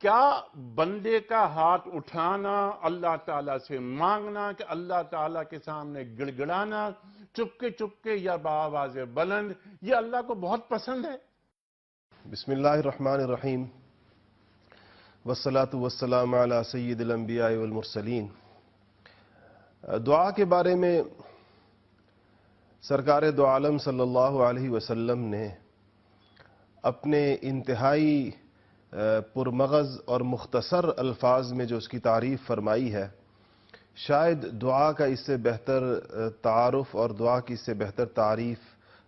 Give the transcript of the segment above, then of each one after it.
کیا بندے کا ہاتھ اٹھانا، اللہ تعالیٰ سے مانگنا کہ اللہ تعالیٰ کے سامنے گڑگڑانا چپکے یا بآواز بلند، یہ اللہ کو بہت پسند ہے؟ بسم اللہ الرحمن الرحیم والصلاة والسلام علی سید الانبیاء والمرسلین۔ دعا کے بارے میں سرکار دو عالم صلی اللہ علیہ وسلم نے اپنے انتہائی پرمغز اور مختصر الفاظ میں جو اس کی تعریف فرمائی ہے، شاید دعا کا اس سے بہتر تعارف اور دعا کی اس سے بہتر تعریف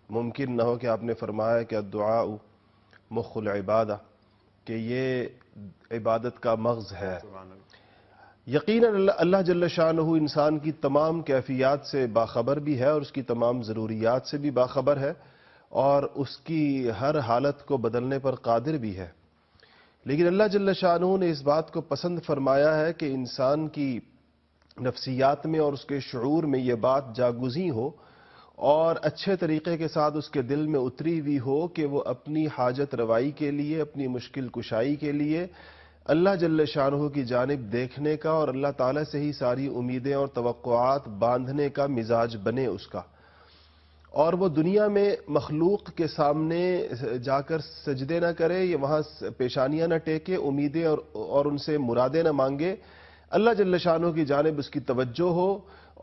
ممکن نہ ہو کہ آپ نے فرمایا کہ الدعاء مخ العبادہ، کہ یہ عبادت کا مغز ہے۔ یقیناً اللہ جل شانہ انسان کی تمام کیفیات سے باخبر بھی ہے اور اس کی تمام ضروریات سے بھی باخبر ہے اور اس کی ہر حالت کو بدلنے پر قادر بھی ہے، لیکن اللہ جل شانہ نے اس بات کو پسند فرمایا ہے کہ انسان کی نفسیات میں اور اس کے شعور میں یہ بات جاگزیں ہو اور اچھے طریقے کے ساتھ اس کے دل میں اتری ہوئی ہو کہ وہ اپنی حاجت روائی کے لیے، اپنی مشکل کشائی کے لیے اللہ جل شانہ کی جانب دیکھنے کا اور اللہ تعالیٰ سے ہی ساری امیدیں اور توقعات باندھنے کا مزاج بنے اس کا، اور وہ دنیا میں مخلوق کے سامنے جا کر سجدے نہ کرے یا وہاں پیشانیاں نہ ٹیکے، امیدیں اور ان سے مرادیں نہ مانگے، اللہ جل شانہ کی جانب اس کی توجہ ہو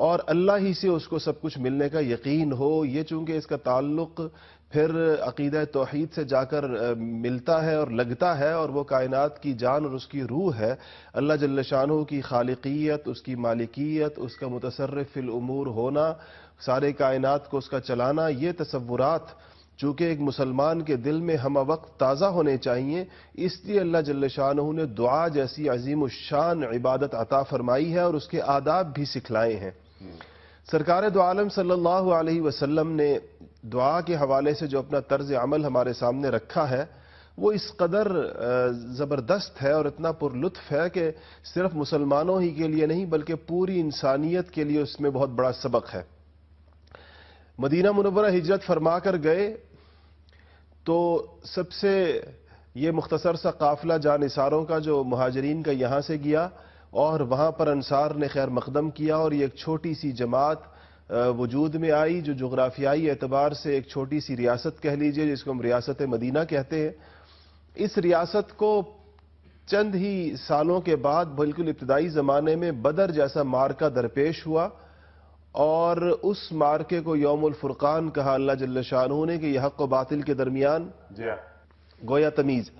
اور اللہ ہی سے اس کو سب کچھ ملنے کا یقین ہو۔ یہ چونکہ اس کا تعلق پھر عقیدہ توحید سے جا کر ملتا ہے اور لگتا ہے، اور وہ کائنات کی جان اور اس کی روح ہے، اللہ جل شانہ کی خالقیت، اس کی مالکیت، اس کا متصرف فی الامور ہونا، سارے کائنات کو اس کا چلانا، یہ تصورات چونکہ ایک مسلمان کے دل میں ہمہ وقت تازہ ہونے چاہیے، اس لیے اللہ جل شانہ نے دعا جیسی عظیم الشان عبادت عطا فرمائی ہے اور اس کے آداب بھی سکھلائے ہیں۔ سرکار دو عالم صلی اللہ علیہ وسلم نے دعا کے حوالے سے جو اپنا طرز عمل ہمارے سامنے رکھا ہے وہ اس قدر زبردست ہے اور اتنا پر لطف ہے کہ صرف مسلمانوں ہی کے لیے نہیں بلکہ پوری انسانیت کے لیے اس میں بہت بڑا سبق ہے۔ مدینہ منورہ ہجرت فرما کر گئے تو سب سے یہ مختصر سا قافلہ جانثاروں کا جو مہاجرین کا یہاں سے گیا اور وہاں پر انصار نے خیر مقدم کیا، اور یہ ایک چھوٹی سی جماعت وجود میں آئی جو جغرافیائی اعتبار سے ایک چھوٹی سی ریاست کہہ لیجئے، جس کو ہم ریاست مدینہ کہتے ہیں۔ اس ریاست کو چند ہی سالوں کے بعد بالکل ابتدائی زمانے میں بدر جیسا معرکہ درپیش ہوا، اور اس معرکے کو یوم الفرقان کہا اللہ جل شانہ نے کہ یہ حق و باطل کے درمیان گویا تمیز۔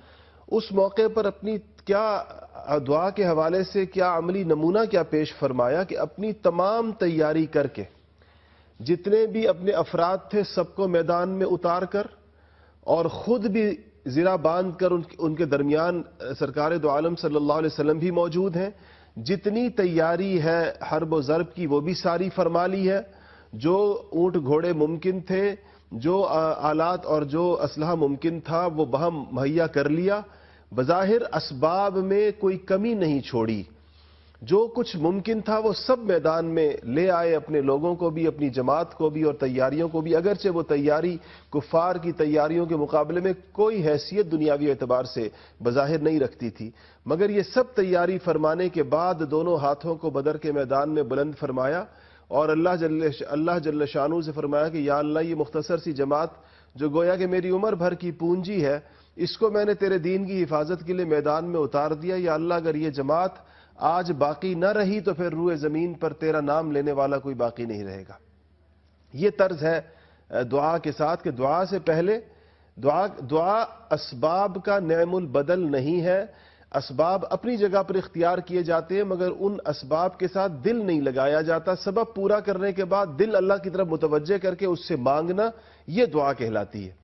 اس موقع پر اپنی کیا دعا کے حوالے سے کیا عملی نمونہ کیا پیش فرمایا کہ اپنی تمام تیاری کر کے جتنے بھی اپنے افراد تھے سب کو میدان میں اتار کر اور خود بھی زرہ باندھ کر ان کے درمیان سرکار دو عالم صلی اللہ علیہ وسلم بھی موجود ہیں، جتنی تیاری ہے حرب و ضرب کی وہ بھی ساری فرما لی ہے، جو اونٹ گھوڑے ممکن تھے، جو آلات اور جو اسلحہ ممکن تھا وہ بہم مہیا کر لیا، بظاہر اسباب میں کوئی کمی نہیں چھوڑی، جو کچھ ممکن تھا وہ سب میدان میں لے آئے، اپنے لوگوں کو بھی، اپنی جماعت کو بھی اور تیاریوں کو بھی، اگرچہ وہ تیاری کفار کی تیاریوں کے مقابلے میں کوئی حیثیت دنیاوی اعتبار سے بظاہر نہیں رکھتی تھی، مگر یہ سب تیاری فرمانے کے بعد دونوں ہاتھوں کو بدر کے میدان میں بلند فرمایا اور اللہ جل شانہ سے فرمایا کہ یا اللہ، یہ مختصر سی جماعت جو گویا کہ میری عمر بھر کی پونجی ہے، اس کو میں نے تیرے دین کی حفاظت کے لیے میدان میں اتار دیا، یا اللہ اگر یہ جماعت آج باقی نہ رہی تو پھر روئے زمین پر تیرا نام لینے والا کوئی باقی نہیں رہے گا۔ یہ طرز ہے دعا کے ساتھ کہ دعا سے پہلے دعا اسباب کا نعم البدل نہیں ہے، اسباب اپنی جگہ پر اختیار کیے جاتے ہیں مگر ان اسباب کے ساتھ دل نہیں لگایا جاتا، سبب پورا کرنے کے بعد دل اللہ کی طرف متوجہ کر کے اس سے مانگنا، یہ دعا کہلاتی ہے۔